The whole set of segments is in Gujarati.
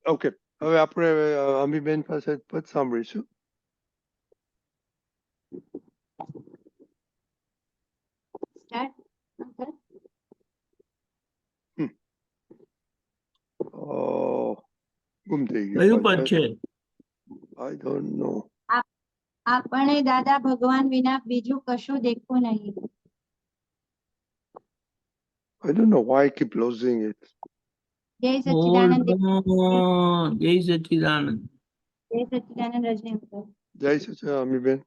ઓકે, હવે આપણે અમીબેન પાસે પદ સાંભળીશું. ગુમ થઈ કયું પદ ગયું. છે? I don't know. આપણે દાદા ભગવાન વિના બીજું કશું દેખવું નહીં. I don't know why I keep losing it. જય સચ્ચિદાનંદ. જય સચ્ચિદાનંદ. જય સચ્ચિદાનંદ રજની અંકલ. જય સચ્ચિદાનંદ Amiben.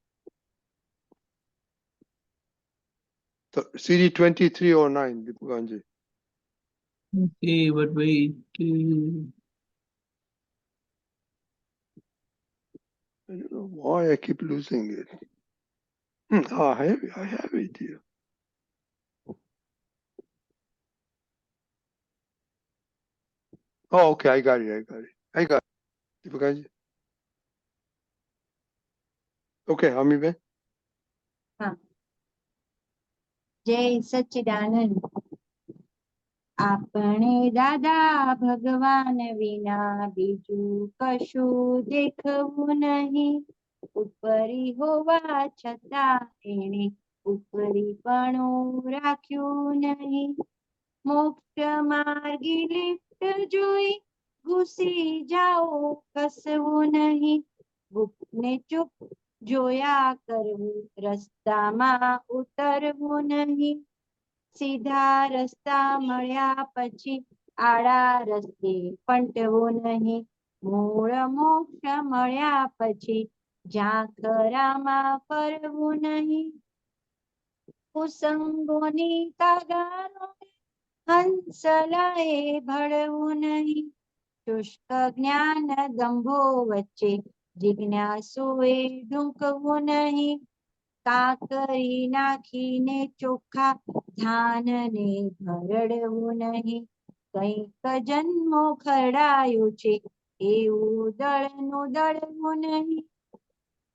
CD 2309 દીપકાનજી. Okay, but wait. I don't know why I keep losing it. I have it here. Oh, okay, I got it. દીપકાનજી. Okay, Amiben. જય સચ્ચિદાનંદ. આપણે દાદા ભગવાન વિના બીજું કશું દેખવું નહીં. ઉપરી હોવા છતાં એને ઉપરીપણું રાખ્યું નહીં. મોક્ષ માર્ગી લિફ્ટ જોઈ ઘૂસી જાઓ કસવું નહીં. ગુપ્તને ચૂપ જોયા કરવું રસ્તામાં ઉતરવું નહીં. સીધા રસ્તા મળ્યા પછી આડા રસ્તે પંટવું નહીં. મૂળ મોક્ષ મળ્યા પછી ઝાંખરામાં ફરવું નહીં. કુસંગોની કાગારો હંસલાએ ભળવું નહીં. શુષ્ક જ્ઞાન દંભો વચ્ચે જિજ્ઞાસુએ ઢૂંકવું નહીં. કાકરી નાખીને ચોખા ધાનને ભરડવું નહીં. કંઈક જન્મો ખરડાયું છે એવું દળનું દળવું નહીં.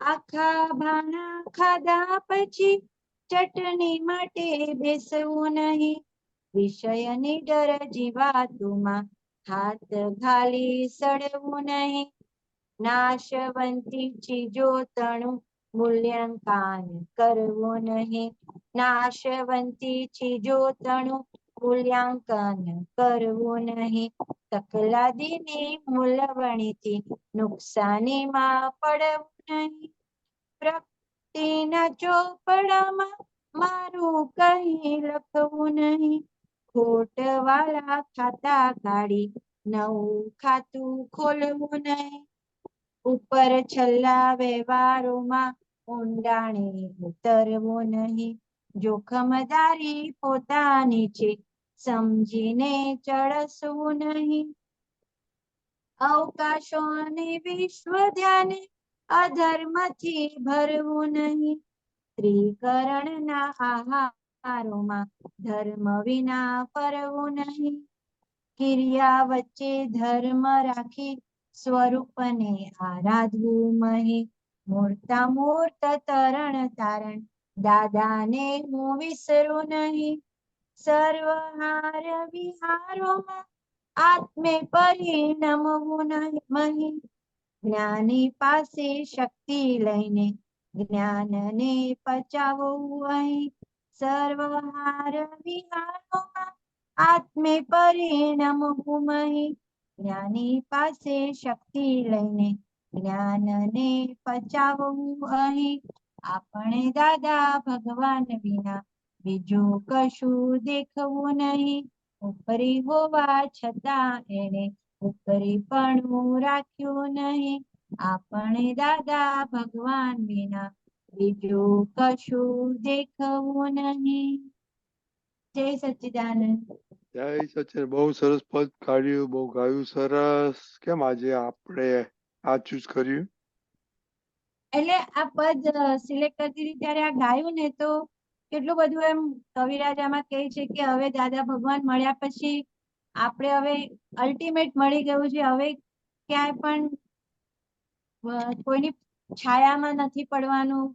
આખા ભાના ખાધા પછી ચટણી માટે બેસવું નહીં. વિષયની ડર જીવાતુમાં હાથ ઘાલી સડવું નહીં. નાશવંતી ચીજો તણું મૂલ્યાંકન કરવું નહીં. નાશવંતી ચીજો તણું મૂલ્યાંકન કરવું નહીં. તકલાદીની મૂલવણીથી નુકસાનીમાં પડવું નહીં. પ્રગતિના ચોપડામાં મારું કઈ લખવું નહીં. ખોટવાળા ખાતા કાઢી નવું ખાતું ખોલવું નહીં. ઉપર છલ્લા વ્યવહારોમાં ઊંડાણે ઉતરવું નહીં. જોખમદારી પોતાની છે સમજીને ચડસવું નહીં. અવકાશોને વિશ્વ ધ્યાને અધર્મથી ભરવું નહીં. ત્રિકરણના આહારોમાં ધર્મ વિના ફરવું નહીં. ક્રિયા વચ્ચે ધર્મ રાખી સ્વરૂપને આરાધવું નહીં. મૂર્તામૂર્ત તરણ તારણ દાદાને હું વિસરું નહીં. સર્વહાર વિહારોમાં આત્મે પરિણમવું નહીં. જ્ઞાની પાસે શક્તિ લઈને જ્ઞાનને પચાવવું અહીં. સર્વહાર વિહારોમાં આત્મે પરિણમવું નહીં. જ્ઞાની પાસે શક્તિ લઈને જ્ઞાનને પચાવવું અહીં. આપણે દાદા ભગવાન વિના બીજું કશું દેખવું નહીં. ઉપરી હોવા છતાં એને ઉપરીપણું રાખ્યું નહીં. આપણે દાદા ભગવાન વિના બીજું કશું દેખવું નહીં. જય સચ્ચિદાનંદ. જય સચ્ચિદાનંદ. બહુ સરસ પદ કાઢ્યું, બહુ ગાયું, સરસ. કેમ આજે આપણે આ ચૂઝ કર્યું? એટલે આ પદ સિલેક્ટ કરતી હતી ત્યારે આ ગાયું ને તો કેટલું બધું એમ કવિરાજ આમાં કહે છે કે હવે દાદા ભગવાન મળ્યા પછી આપણે હવે અલ્ટિમેટ મળી ગયું છે. હવે ક્યાંય પણ કોઈની છાયામાં નથી પડવાનું,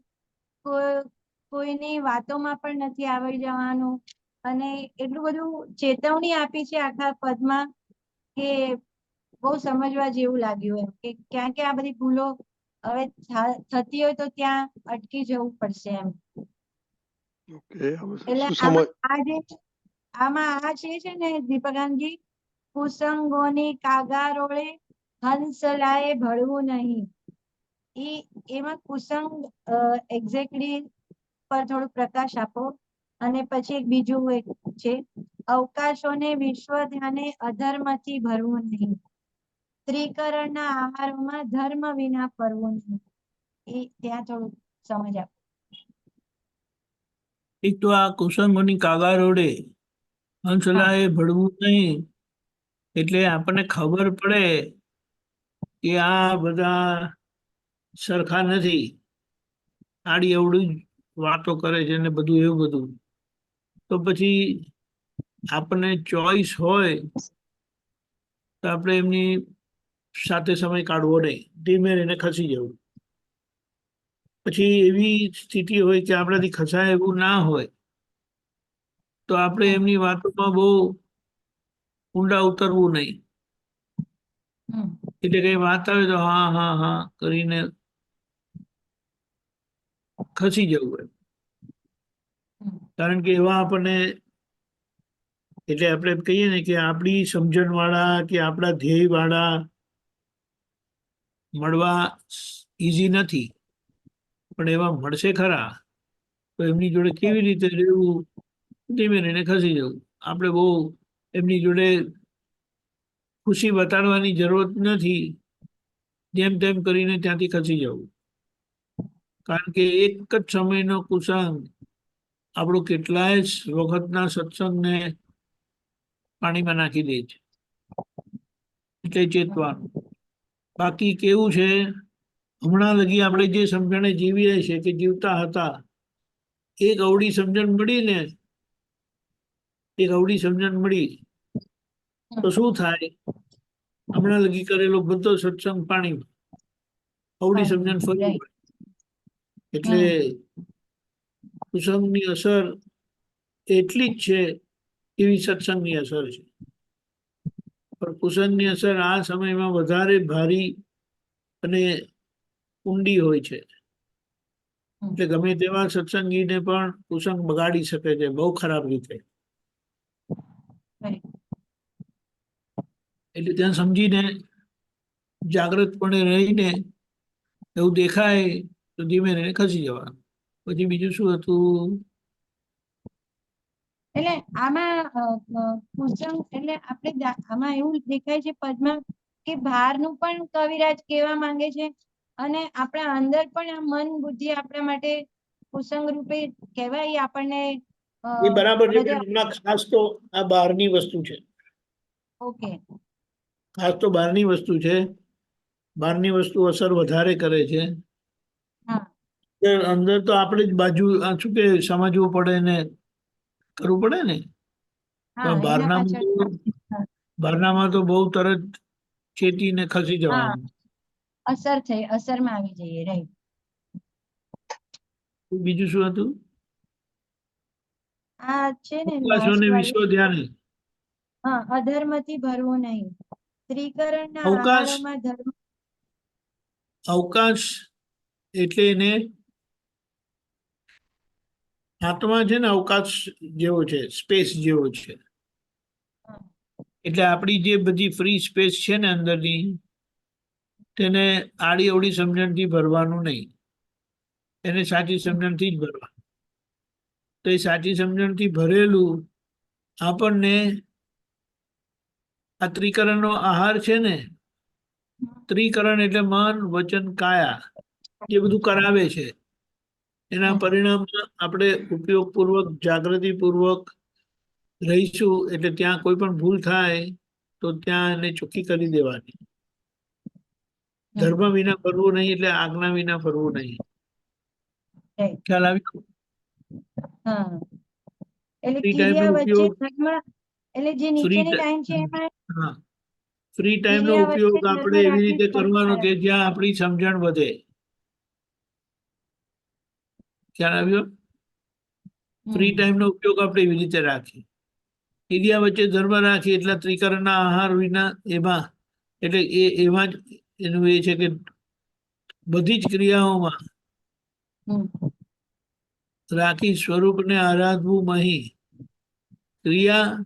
કોઈની વાતોમાં પણ નથી આવી જવાનું. અને એટલું બધું ચેતવણી આપી છે આખા પદમાં કે બહુ સમજવા જેવું લાગ્યું એમ કે ક્યાં કે આ બધી ભૂલો હવે થતી હોય તો ત્યાં અટકી જવું પડશે એમ. ઓકે, હવે એટલે શું સમજ આમાં આ છે ને દીપકાનજી, કુસંગોની કાગારોળે હંસલાએ ભળવું નહીં. એમાં કુસંગ એક્ઝેક્ટલી પર થોડું પ્રકાશ આપો. અને પછી એક બીજું એક છે, અવકાશોને વિશ્વ ધ્યાને અધર્મથી ભરવું નહીં. ત્રિકરણના આહારોમાં ધર્મ વિના ફરવું નહીં. એ ત્યાં થોડું સમજ આપો. એક તો આ કુસંગોની કાગા રોડે હંસલાએ ભળવું નહીં, એટલે આપણને ખબર પડે કે આ બધા સરખા નથી, આડી અવળી જ વાતો કરે છે ને બધું એવું બધું. તો પછી આપણને ચોઈસ હોય તો આપણે એમની સાથે સમય કાઢવો નહીં, ધીમે રહીને ખસી જવું. પછી એવી સ્થિતિ હોય કે આપણાથી ખસાય એવું ના હોય તો આપણે એમની વાતોમાં બહુ ઊંડા ઉતરવું નહીં. એટલે કઈ વાત આવે તો હા હા હા કરીને ખસી જવું એમ. કારણ કે એવા આપણને, એટલે આપણે કહીએ ને કે આપણી સમજણ વાળા કે આપણા ધ્યેય વાળા મળવા ઈઝી નથી, પણ એવા મળશે ખરા. તો એમની જોડે કેવી રીતે રહેવું, ધીમે રહીને ખસી જવું. આપણે બહુ એમની જોડે ખુશી બતાડવાની જરૂરત નથી, જેમ તેમ કરીને ત્યાંથી ખસી જવું. કારણ કે એક જ સમયનો કુસંગ આપણો કેટલાય વખતના સત્સંગને પાણીમાં નાખી દે છે. એટલે ચેતવાનું. બાકી કેવું છે, હમણાં લગી આપણે જે સમજણે જીવીએ છીએ કે જીવતા હતા, એક અવળી સમજણ મળી ને, એક અવળી સમજણ મળી તો શું થાય, હમણાં લગી કરેલો બધો સત્સંગ પાણીમાં, અવળી સમજણ ફરી પડે. એટલે કુસંગની અસર એટલી જ છે એવી સત્સંગની અસર છે. પણ કુસંગની અસર આ સમયમાં વધારે ભારી અને ઊંડી હોય છે. એટલે ગમે તેવા સત્સંગીને પણ કુસંગ બગાડી શકે છે બહુ ખરાબ રીતે. એટલે ત્યાં સમજીને જાગ્રતપણે રહીને એવું દેખાય તો ધીમે રહીને ખસી જવાનું. પછી બીજું શું હતું? એટલે આમાં કુસંગ એટલે આપણે આમાં એવું દેખાય છે પદમાં કે બહારનું પણ કવિરાજ કહેવા માંગે છે અને આપણા અંદર પણ આ મન બુદ્ધિ આપણા માટે કુસંગ રૂપે કહેવાય. આપણને એ બરાબર છે, બધે પણ હમણાં ખાસ તો આ બહારની વસ્તુ છે. ઓકે, ખાસ તો બહારની વસ્તુ છે. બહારની વસ્તુ અસર વધારે કરે છે. અંદર તો આપણે જ બાજુ શું કે સમજવું પડે ને કરવું પડે ને. હા, એના પાછળ બહારનામાં તો બહુ તરત ચેતીને ખસી જવાનું. અસરમાં આવી જઈએ. રાઈટ. બીજું શું હતું? આ છે ને અવકાશ લાસ્ટ અને વાળું. વિશ્વ ધ્યાન. હા, અધર્મથી ભરવું નહીં. ત્રિકરણના અવકાશ આહારોમાં ધર્મ. અવકાશ એટલે એને આત્મા છે ને અવકાશ જેવો છે, સ્પેસ જેવો છે. એટલે આપણી જે બધી ફ્રી સ્પેસ છે ને અંદરની, તેને આડી અવળી સમજણથી ભરવાનું નહીં, એને સાચી સમજણથી જ ભરવાનું. તો એ સાચી સમજણથી ભરેલું આપણને આ ત્રિકરણનો આહાર છે ને, ત્રિકરણ એટલે મન વચન કાયા, જે બધું કરાવે છે એના પરિણામમાં આપણે ઉપયોગપૂર્વક જાગૃતિપૂર્વક રહીશું. એટલે ત્યાં કોઈ પણ ભૂલ થાય તો ત્યાં એને ચોખ્ખી કરી દેવાની. ધર્મ વિના ફરવું નહીં એટલે આજ્ઞા વિના ફરવું નહીં. ખ્યાલ આવ્યો? હા, એટલે ફ્રી ટાઈમનો કિરિયા વચ્ચે ઉપયોગ, ધર્મ, એટલે જે નીચેની લાઈન છે એમાં હા, ફ્રી ટાઈમનો કિરિયા વચ્ચે ઉપયોગ આપણે ધર્મ એવી રાખીને રીતે કરવું કરવાનો કે પડે. જ્યાં આપણી સમજણ વધે. ખ્યાલ આવ્યો? ફ્રી ટાઈમનો ઉપયોગ આપણે એવી રીતે રાખીએ. ક્રિયા વચ્ચે ધર્મ રાખીએ એટલે ત્રિકરણના આહાર વિના એમાં એટલે એમાં જ એનું એ છે કે બધી જ ક્રિયાઓમાં હમ રાખી સ્વરૂપને આરાધવું મહી. ક્રિયા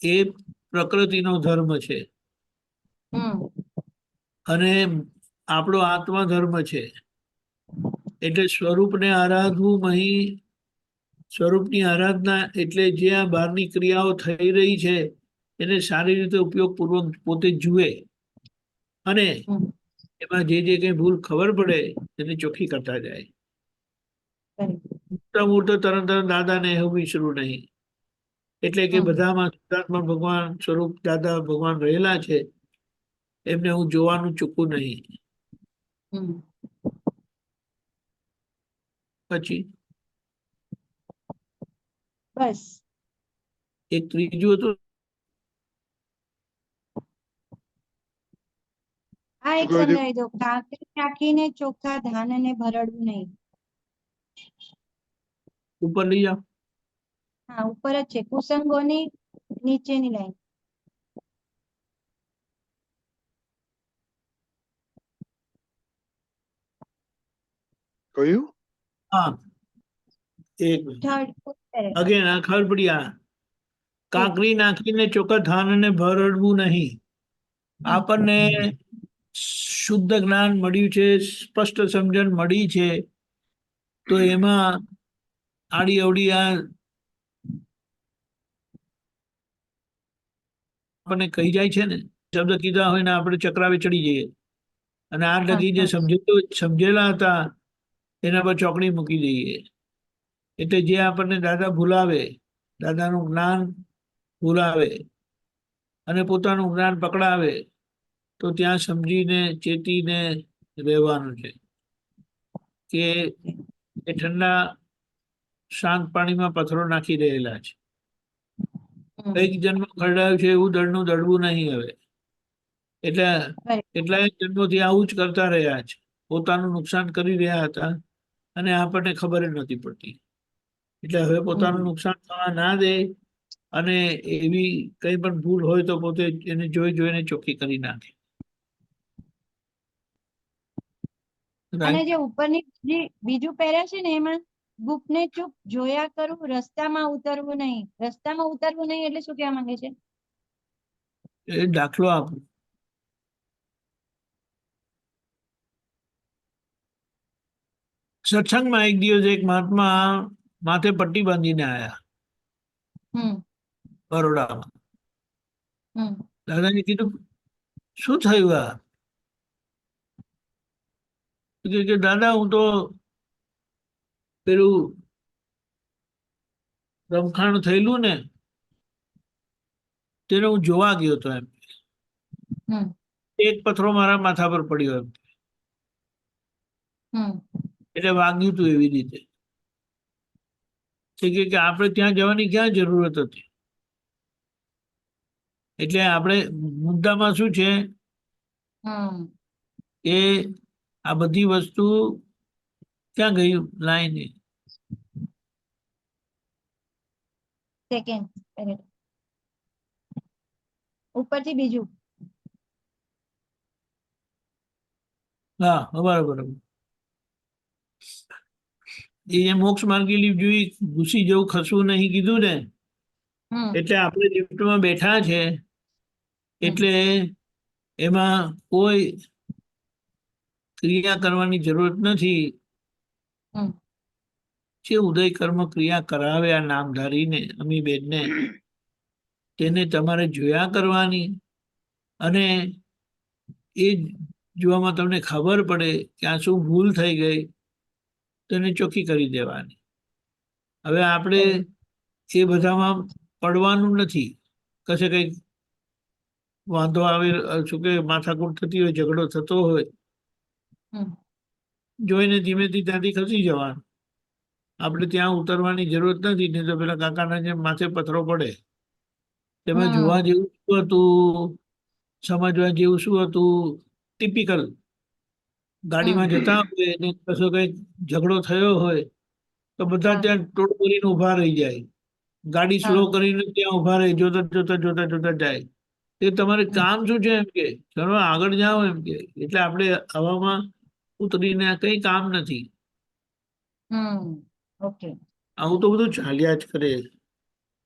એ પ્રકૃતિનો ધર્મ છે હમ અને આપણો આત્મા ધર્મ છે. એટલે સ્વરૂપને આરાધવું મહી, સ્વરૂપની આરાધના એટલે જે આ બહારની ક્રિયાઓ થઈ રહી છે એને સારી રીતે ઉપયોગપૂર્વક પોતે જુએ અને હમ એમાં જે કંઈ ભૂલ ખબર પડે એને ચોખ્ખી કરતા જાય. correct. તરત દાદાને એવું વિસરવું નહીં. એટલે કે હમ બધામાં શુદ્ધાત્મા ભગવાન સ્વરૂપ દાદા ભગવાન રહેલા છે, એમને હું જોવાનું ચૂકવું નહીં. હમ પછી બસ એક ત્રીજું હતું, આ એક શું કહ્યું? સમજાવી દો. કાંકરી નાખીને ચોખ્ખા ધાનને ભરડવું નહીં. ઉપર લઈ જાઓ. હા, ઉપર જ છે, કુસંગોની નીચેની લાઈન. કહ્યું? હા, એક થર્ડ અગેન આ ખરબડિયા. કાંકરી નાખીને ચોખ્ખા ધાનને ભરડવું નહીં. આપણને શુદ્ધ જ્ઞાન મળ્યું છે, સ્પષ્ટ સમજણ મળી છે, તો એમાં આડી અવડી આ આપણને કહી જાય છે ને, શબ્દ કીધા હોય ને આપણે ચક્રાવે ચડી જઈએ અને આ લગી જે સમજેલા હતા એના પર ચોકડી મૂકી દઈએ. એટલે જે આપણને દાદા ભૂલાવે, દાદાનું જ્ઞાન ભૂલાવે અને પોતાનું જ્ઞાન પકડાવે, તો ત્યાં સમજીને ચેતીને રહેવાનું છે કે એ ઠંડા શાંત પાણીમાં પથ્થરો નાખી રહેલા છે. કઈક જન્મ ખરડાયું છે એવું દળનું દળવું નહીં હવે. એટલે કેટલાય જન્મોથી આવું જ કરતા રહ્યા છે, પોતાનું નુકસાન કરી રહ્યા હતા અને આપણને ખબર જ નથી પડતી. એટલે હવે પોતાનું નુકસાન થવા ના દે અને એવી કઈ પણ ભૂલ હોય તો પોતે એને જોઈને ચોખ્ખી કરી નાખે. અને જે ઉપરની બીજું પહેર્યા છે ને એમાં ગુપને ચૂપ જોયા કરું, રસ્તામાં ઉતરવું નહીં. રસ્તામાં ઉતરવું નહીં એટલે શું કહેવા માંગે છે? એ દાખલો આપું. સત્સંગમાં એક દિવસ એક મહાત્મા માથે પટ્ટી બાંધીને આવ્યા બરોડામાં. દાદાને કીધું શું થયું આ? કે દાદા હું તો પેલું રમખાણ થયેલું ને તેને હું જોવા ગયો હતો એમ. એક પથ્થરો મારા માથા પર પડ્યો એમ. એટલે વાગ્યું હતું એવી રીતે. કે આપણે ત્યાં જવાની ક્યાં જરૂરત હતી? એટલે આપણે મુદ્દામાં શું છે કે આ બધી વસ્તુ ક્યાં ગઈ લાઈન? સેકન્ડ ઉપરથી બીજું. હા, બરાબર. એ મોક્ષ માર્ગી જોઈ ઘૂસી જવું, ખસવું નહીં કીધું ને, એટલે આપણે લિફ્ટમાં બેઠા છે એટલે એમાં કોઈ ક્રિયા કરવાની જરૂરત નથી. જે ઉદય કર્મ ક્રિયા કરાવે આ નામધારીને, અમીબેનને, તેને તમારે જોયા કરવાની અને એ જોવામાં તમને ખબર પડે કે આ શું ભૂલ થઈ ગઈ તેને ચોખ્ખી કરી દેવાની. હવે આપણે એ બધામાં પડવાનું નથી. કશે કંઈક વાંધો આવે, શું કે માથાકૂટ થતી હોય, ઝઘડો થતો હોય, જોઈને ધીમેથી ત્યાંથી ખસી જવાનું. આપણે ત્યાં ઉતરવાની જરૂરત નથી, નહીં તો પેલા કાકાના જેમ માથે પથ્થરો પડે. તેમાં જોવા જેવું શું હતું, સમજવા જેવું શું હતું? ટિપિકલ ગાડીમાં જતા હોય ને કશો કઈ ઝઘડો થયો હોય તો બધા ત્યાં ટોળ કરીને ઉભા રહી જાય. ગાડી સ્લો કરીને ત્યાં ઉભા રહી, જોતા જોતા જાય. કે તમારે કામ શું છે એમ કે ચલો આગળ જાઓ એમ કે એટલે આપણે હવામાં ઉતરીને કઈ કામ નથી. ઓકે. આવું તો બધું ચાલ્યા જ કરે.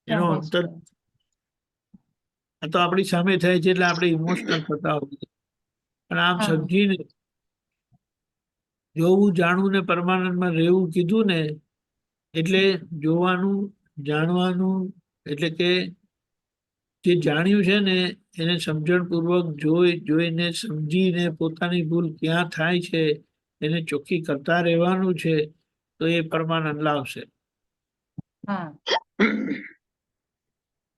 એનો ચાલે અંતર છે. આ તો આપણી સામે થાય છે એટલે આપણે ઇમોશનલ થતા હોઈએ, પણ આમ હા સમજીને જોવું જાણવું ને પરમાનંદમાં રહેવું કીધું ને એટલે જોવાનું જાણવાનું એટલે કે જે જાણ્યું છે ને એને સમજણપૂર્વક જોઈને સમજીને પોતાની ભૂલ ક્યાં થાય છે એને ચોખ્ખી કરતા રહેવાનું છે, તો એ પરમાનંદ લાવશે. હા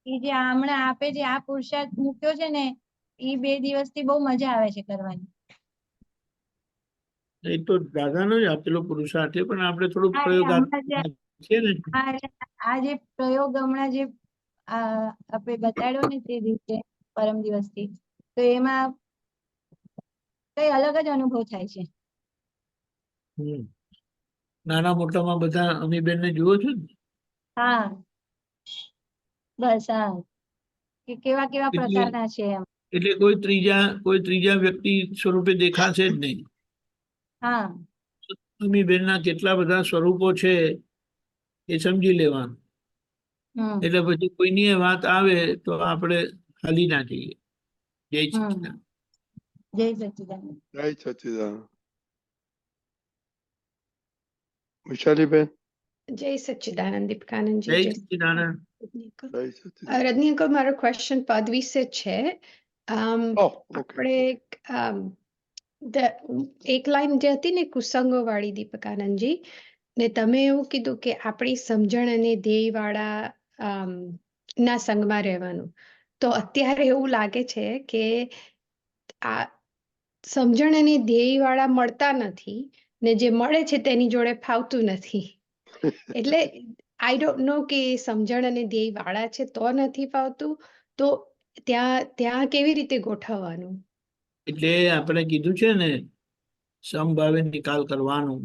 એ જે હમણાં આપે જે આ પુરુષાર્થ મૂક્યો છે ને એ 2 દિવસથી બહુ મજા આવે છે કરવાની. એ તો દાદાનો જ આપેલો પુરુષાર્થ છે, પણ આપણે થોડુંક હા એટલે હમણાં જે પ્રયોગાત્મક છે ને. હા એટલે આ જે પ્રયોગ હમણાં જે આપણે બતાડ્યો ને તે દિવસે પરમ દિવસથી, તો એમાં કઈ અલગ જ અનુભવ થાય છે. હમ. નાના મોટામાં બધા અમીબેનને જુઓ છો ને હા બસ હા કે કેવા કેવા એટલે પ્રકારના છે એમ. એટલે કોઈ ત્રીજા વ્યક્તિ સ્વરૂપે દેખાશે જ નહીં. હા અમીબેનના કેટલા બધા સ્વરૂપો છે એ સમજી લેવાનું. હમ એટલે પછી કોઈની એ વાત આવે તો આપણે હાલી ના જઈએ. જય હમ સચિદાનંદ. જય સચ્ચિદાનંદ. જય સચિદાનંદ. વિશાલીબેન. જય સચ્ચિદાનંદ દીપકાનંદજી. જય જય સચિદાનંદ. રજની અંકલ. જય સચિદાનંદ. રજની અંકલ, મારો ક્વેશ્ચન પદ વિશે છે. Oh okay. આપણે એક લાઈન જે હતી ને કુસંગો વાળી દીપકાનંદજી, ને તમે એવું કીધું કે આપણી સમજણ અને ધ્યેય વાળા ના સંગમાં રહેવાનું. તો અત્યારે એવું લાગે છે કે આ સમજણ અને ધ્યેય વાળા મળતા નથી, ને જે મળે છે તેની જોડે ફાવતું નથી. એટલે આઈ ડોન્ટ નો કે સમજણ અને ધ્યેય વાળા છે તો નથી ફાવતું, તો ત્યાં કેવી રીતે ગોઠવવાનું? એટલે આપણે કીધું છે ને સમભાવે નિકાલ કરવાનું.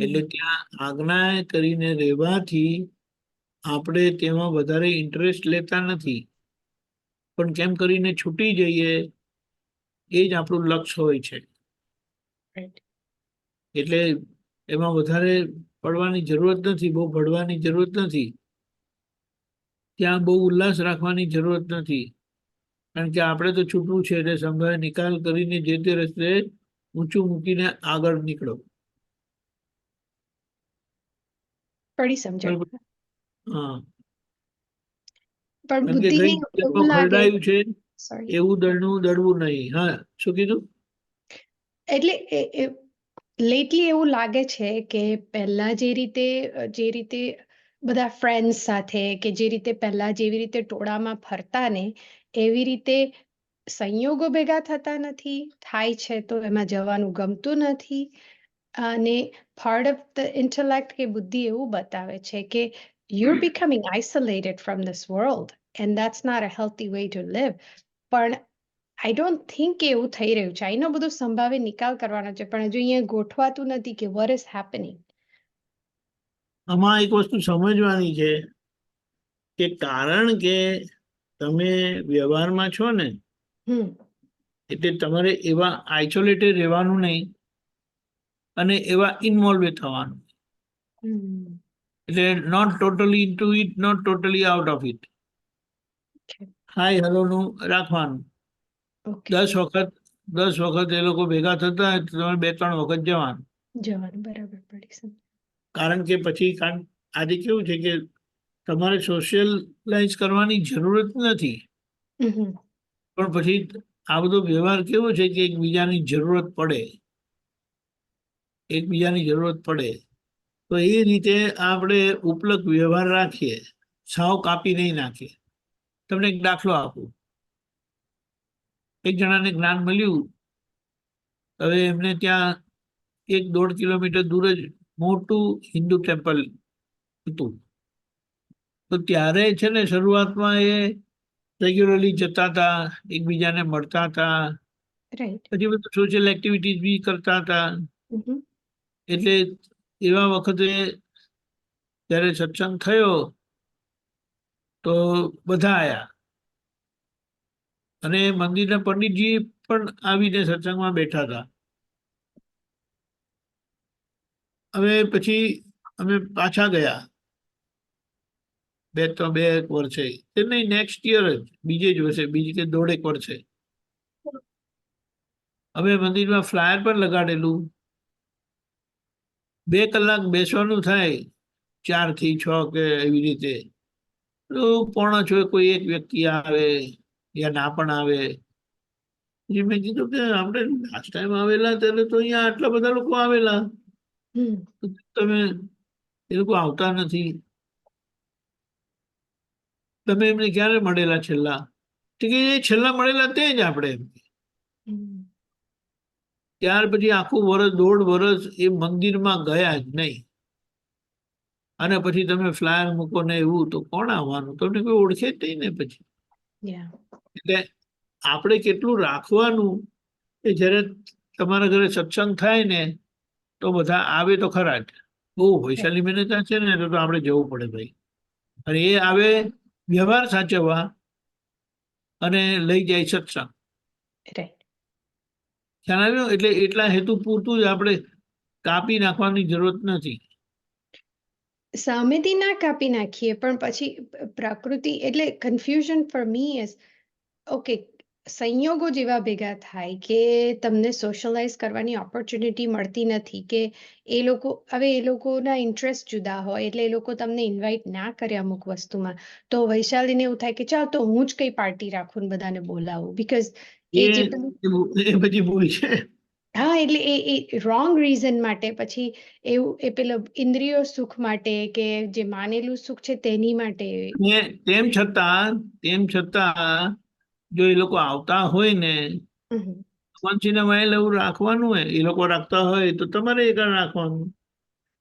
એટલે હમ ત્યાં આજ્ઞા કરીને રહેવાથી આપણે તેમાં વધારે ઇન્ટરેસ્ટ લેતા નથી, પણ કેમ કરીને છૂટી જઈએ એ જ આપણું લક્ષ્ય હોય છે. right. એટલે એમાં વધારે પડવાની જરૂરત નથી, બહુ ભળવાની જરૂરત નથી, ત્યાં બહુ ઉલ્લાસ રાખવાની જરૂરત નથી, કારણ કે આપણે તો છૂટવું છે એટલે સંભાવે નિકાલ કરીને જે તે રસ્તે ઊંચું મૂકીને આગળ નીકળો. પડી સમજણ. બરાબર? હા, પણ કારણ કે બુદ્ધિને કઈ એવું જગમાં લાગે, ખરડાયું છે સોરી, એવું દળનું દળવું નહીં. હા, શું કીધું? એટલે લેટલી એવું લાગે છે કે પહેલા જે રીતે બધા ફ્રેન્ડ્સ સાથે કે જે રીતે પહેલા જેવી રીતે ટોળામાં ફરતા ને એવી રીતે સંયોગો ભેગા થતા નથી, થાય છે તો એમાં જવાનું ગમતું નથી. અને પાર્ટ ઓફ ધ ઇન્ટેલેક્ટ કે બુદ્ધિ એવું બતાવે છે કે you're becoming isolated from this world and that's not a healthy way to live. પણ આઈ ડોન્ટ થિંક કે એવું થઈ રહ્યું છે. આઈનો બધું સંભાવે નિકાલ કરવાનો છે, પણ હજુ અહીંયા ગોઠવાતું નથી કે what is happening. આમાં એક વસ્તુ સમજવાની છે કે કારણ કે તમે વ્યવહારમાં છો ને હમ એટલે તમારે એવા આઇસોલેટેડ રહેવાનું નહીં અને એવા ઇન્વોલ્વ થવાનું. હમ એટલે not totally into it, not totally out of it. Okay. Hi હેલોનું રાખવાનું. Okay. 10 વખત એ લોકો ભેગા થતા હોય તો તમે 2-3 વખત જવાનું. જવાનું બરાબર પડી સમજ. કારણ કે પછી આજે કેવું છે કે તમારે સોશિયલાઇઝ કરવાની જરૂરત નથી, હમ પણ પછી આ બધો વ્યવહાર કેવો છે કે એકબીજાની જરૂરત પડે તો એ રીતે આપણે ઉપલક વ્યવહાર રાખીએ, સાવ કાપી નહીં નાખીએ. તમને એક દાખલો આપું. એક જણાને જ્ઞાન મળ્યું, હવે એમને ત્યાં 1-1.5 કિલોમીટર દૂર જ મોટું હિન્દુ ટેમ્પલ હતું. તો ત્યારે છે ને શરૂઆતમાં એ રેગ્યુલરલી જતા હતા, એકબીજાને મળતા હતા, રાઈટ. પછી બધું સોશિયલ એક્ટિવિટીઝ બી કરતા હતા. હમ એટલે એવા વખતે જ્યારે સત્સંગ થયો તો બધા આયા. અને મંદિરના પંડિતજી પણ આવીને સત્સંગમાં બેઠા હતા. હવે પછી અમે પાછા ગયા બે એક વર્ષે, તે નહીં નેક્સ્ટ યર જ, બીજે જ વર્ષે, બીજી કે દોઢેક વર્ષે અમે મંદિરમાં ફ્લાયર પર લગાડેલું, 2 કલાક બેસવાનું થાય, 4 થી 6 કે એવી રીતે. તો 6:45 કોઈ એક વ્યક્તિ આવે યા ના પણ આવે. પછી મેં કીધું કે આપણે લાસ્ટ ટાઈમ આવેલા ત્યારે તો અહીંયા આટલા બધા લોકો આવેલા, હમ તો તમે એ લોકો આવતા નથી. તમે એમને ક્યારે મળેલા છેલ્લા? તો કે એ છેલ્લા મળેલા તે જ આપણે. હમ ત્યાર પછી આખું વર્ષ 1.5 વર્ષ એ મંદિરમાં ગયા જ નહીં. અને પછી તમે ફ્લાયર મૂકો ને એવું, તો કોણ આવવાનું? તમને કોઈ ઓળખે જ નહીં ને પછી. yeah એટલે આપણે કેટલું રાખવાનું એ જ્યારે તમારા ઘરે સત્સંગ થાય ને તો બધા આવે તો ખરા જ. બહુ વૈશાલી મહેનતા છે ને તો આપણે જવું પડે ભાઈ. અને એ આવે વ્યવહાર સાચવવા અને લઈ જાય સત્સંગ. right ખ્યાલ આવ્યો? એટલે એટલા હેતુ પૂરતું જ આપણે કાપી નાખવાની જરૂરત નથી. સામેથી ના કાપી નાખીએ પણ પછી પ્રકૃતિ એટલે confusion for me is okay સંયોગો જેવા ભેગા થાય કે તમને સોશિયલાઇઝ કરવાની ઓપોર્ચ્યુનિટી મળતી નથી કે એ લોકોના ઇન્ટરેસ્ટ જુદા હોય એટલે એ લોકો તમને ઇન્વાઇટ ના કરે અમુક વસ્તુમાં, તો વૈશાલીને એવું થાય કે ચાલ તો હું જ કઈ પાર્ટી રાખું ને બધાને બોલાવું બીકોઝ એ એ જે પેલું એ બધી ભૂલ છે. હા એટલે એ રોંગ રીઝન માટે પછી એવું એ પેલો ઇન્દ્રિયો સુખ માટે કે જે માનેલું સુખ છે તેની માટે ને તેમ છતાં જો એ લોકો આવતા હોય ને, હમ, પંચીના માઇલ એવું રાખવાનું હોય, એ લોકો રાખતા હોય તો તમારે એ રાખવાનું.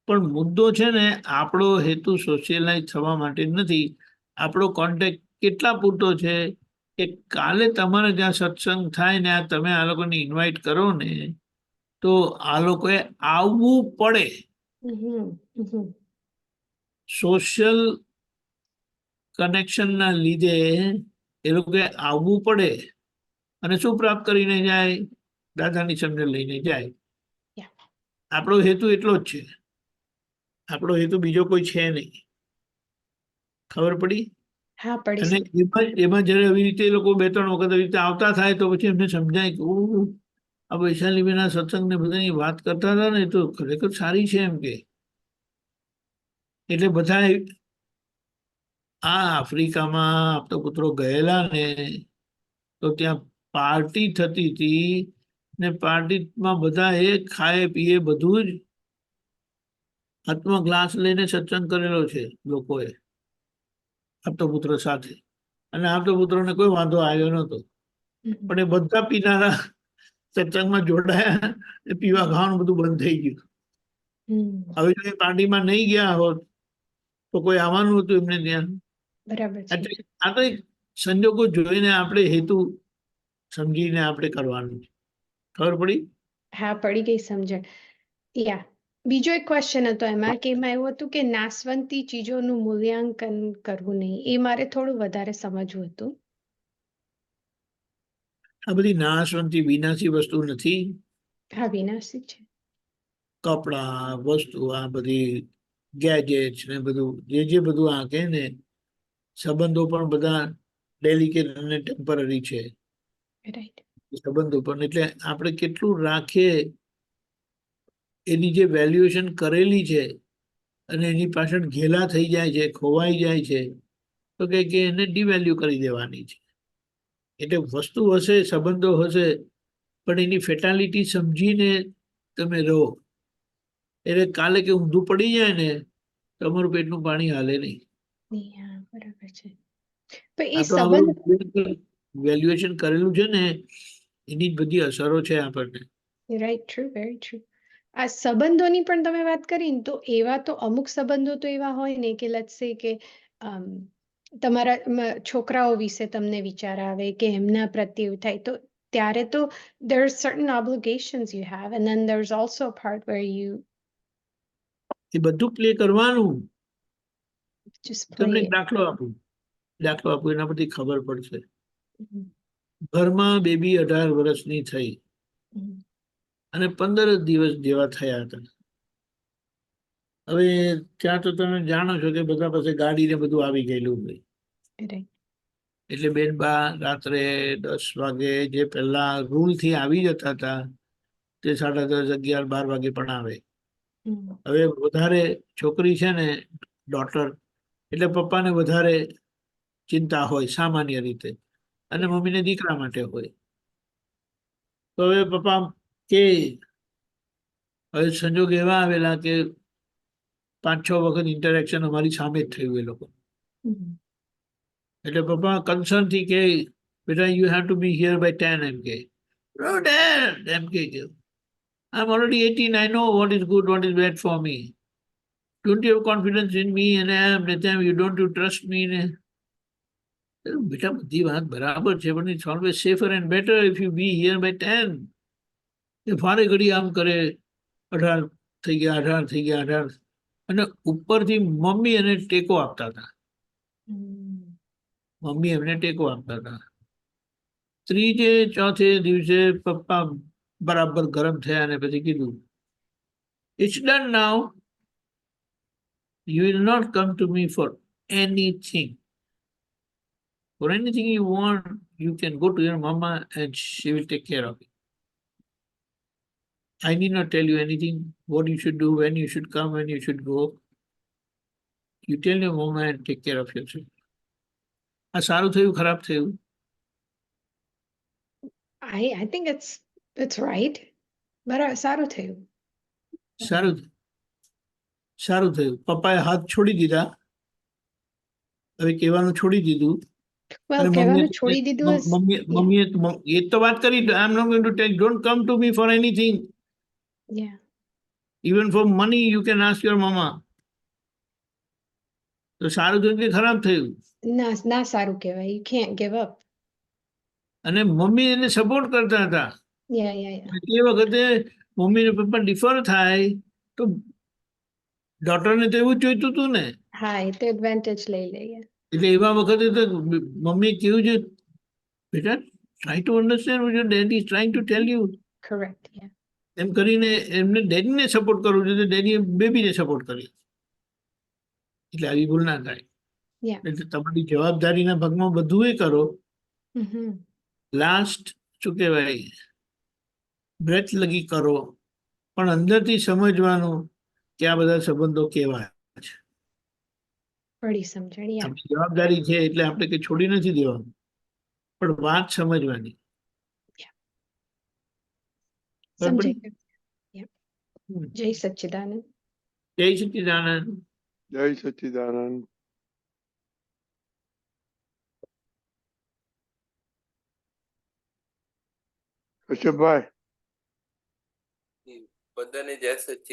પણ મુદ્દો છે ને, આપણો હેતુ સોશિયલાઇઝ થવા માટે નથી. આપણો કોન્ટેક્ટ કેટલા પૂરતો છે કે કાલે તમારે ત્યાં સત્સંગ થાય ને તમે આ લોકોને ઇન્વાઇટ કરો ને તો આ લોકોએ આવવું પડે. હમ, હમ, સોશિયલ કનેક્શનના લીધે એ લોકોએ આવવું પડે. અને શું પ્રાપ્ત કરીને જાય? દાદાની સમજણ લઈને જાય. Yeah. આપણો હેતુ એટલો જ છે. આપણો હેતુ બીજો કોઈ છે નહીં. ખબર પડી? હા પડી અને એમાં જયારે આવી રીતે એ લોકો 2-3 વખત આવી રીતે આવતા થાય તો પછી એમને સમજાય કે ઓહ, આ વૈશાલીબેનના સત્સંગને બધાની વાત કરતા હતા ને તો ખરેખર સારી છે એમ કે. એટલે બધા આ આફ્રિકામાં આપતા પુત્રો ગયેલા ને તો ત્યાં પાર્ટી થતી હતી ને પાર્ટીમાં બધા એ ખાય પીએ બધું જ હાથમાં ગ્લાસ લઈને સત્સંગ કરેલો છે લોકોએ આપતો પુત્ર સાથે. અને આપતો પુત્રોને કોઈ વાંધો આવ્યો નતો. પણ એ બધા પીનારા સત્સંગમાં જોડાયા ને પીવા ખાવાનું બધું બંધ થઈ ગયું. હવે જો એ પાર્ટીમાં નહીં ગયા હોત તો કોઈ આવવાનું હતું એમને ત્યાં? બરાબર છે. એટલે આ તો એક સંજોગો જોઈને આપણે હેતુ સમજીને આપણે કરવાનું છે. ખબર પડી? હા પડી ગઈ સમજણ. યા બીજો એક ક્વેશ્ચન હતો એમાં કે એમાં એવું હતું કે નાશવંતી ચીજોનું મૂલ્યાંકન કરવું નહીં, એ મારે થોડું વધારે સમજવું હતું. આ બધી નાશવંતી વિનાશી વસ્તુ નથી. હા વિનાશી છે. કપડા વસ્તુ આ બધી ગેજેટ્સ ને બધું જે બધું આ કે ને સંબંધો પણ બધા ડેલિકેટ અને ટેમ્પરરી છે. રાઈટ. સંબંધો પણ એટલે આપણે કેટલું રાખીએ એની જે વેલ્યુએશન કરેલી છે અને એની પાછળ ઘેલા થઈ જાય છે, ખોવાઈ જાય છે, તો કે એને ડિવેલ્યુ કરી દેવાની છે. એટલે વસ્તુ હશે, સંબંધો હશે, પણ એની ફેટાલિટી સમજીને તમે રહો. એટલે કાલે કે ઊંધું પડી જાય ને તમારું પેટનું પાણી હાલે નહીં. હા બરાબર છે. પણ એ આ તો સંબંધ વેલ્યુએશન કરેલું છે ને એની જ બધી અસરો છે આપણને. Right, true, very true. આ સંબંધોની પણ તમે વાત કરી ને તો એવા તો અમુક સંબંધો તો એવા હોય ને કે લેટ્સ સે કે તમારા છોકરાઓ વિશે તમને વિચાર આવે કે એમના પ્રત્યે એવું થાય તો ત્યારે તો there are certain obligations you have and then there's also a part where you એ બધું પ્લે કરવાનું. just તમને play એક દાખલો આપું એના પરથી ખબર પડશે. ઘરમાં બેબી 18 વર્ષની થઈ હમ. અને 15 જ દિવસ જેવા થયા હતા. હવે ત્યાં તો તમે જાણો છો કે બધા પાસે ગાડી ને બધું આવી ગયેલું હોય. Right. એટલે બેન બા રાત્રે 10 વાગે જે પહેલા રૂલ થી આવી જતા હતા તે 10:30, 11, 12 વાગે પણ આવે. હમ. હવે વધારે છોકરી છે ને ડોટર, એટલે પપ્પાને વધારે ચિંતા હોય સામાન્ય રીતે, અને Yeah. મમ્મીને દીકરા માટે હોય. તો હવે પપ્પા કે હવે સંજોગ એવા આવેલા કે 5-6 વખત ઇન્ટરેક્શન અમારી સામે જ થયું એ લોકો. હમ. એટલે પપ્પા કન્સર્ન થી કે બેટા you have to be here by 10 એમ કે. No, Dad, એમ કે I'm already 18, I know what is good, what is bad for me. Don't you have confidence in me and I am the time you don't you trust me ને બેટા બધી વાત બરાબર છે પણ it's always safer and better if you be here by 10. એ ફારે ઘડી આમ કરે 18 થઈ ગયા 18 થઈ ગયા 18, અને ઉપરથી મમ્મી એને ટેકો આપતા હતા. હમ. મમ્મી એમને ટેકો આપતા હતા. ત્રીજે ચોથે દિવસે પપ્પા બરાબર ગરમ થયા અને પછી કીધું it's done now, you will not come to me for anything. For anything you want, you can go to your mama and she will take care of it. I need not tell you anything, what you should do, when you should come, when you should go. You tell your mama and take care of yourself. આ સારું થયું ખરાબ થયું? I think it's right. બરાબર, સારું થયું. સારું થયું. સારું થયું. પપ્પાએ હાથ છોડી દીધા, હવે કહેવાનું છોડી દીધું. Well, અને કહેવાનું છોડી દીધું is મમ્મીએ એ તો વાત કરી, I am not going to take, don't come to me for anything, yeah. Even for money you can ask your mama. તો સારું થયું કે ખરાબ થયું? ના સારું કહેવાય. You can't give up. અને મમ્મી એને સપોર્ટ કરતા હતા. Yeah. તે વખતે મમ્મી ને પપ્પા ડિફર થાય તો ડોટરને તો એવું જ જોઈતું હતું ને. હા, એ તો એડવાન્ટેજ લઈ લઈએ. એટલે એવા વખતે તો મમ્મીએ કેવું છે બેટા try to understand what your daddy is trying to tell you, Correct. Yeah. એમ કરીને એમને ડેડીને સપોર્ટ કરવું જોઈએ, ડેડીએ બેબીને સપોર્ટ કરી. એટલે આવી ભૂલ ના થાય. Yeah. એટલે તમારી જવાબદારીના ભાગમાં બધું એ કરો. Mhm. લાસ્ટ શું કહેવાય બ્રેથ લગી કરો, પણ અંદરથી સમજવાનું કે આ બધા સંબંધો કેવા. બડી સમજણ. Yeah. આપણી જવાબદારી છે એટલે આપણે કઈ છોડી નથી દેવાનું, પણ વાત સમજવાની. સમજાઈ ગયું. Yeah. જય સચ્ચિદાનંદ. જય સચ્ચિદાનંદ. જય સચ્ચિદાનંદ. કશ્યપભાઈ. બધાને જય સચ્ચિદાનંદ.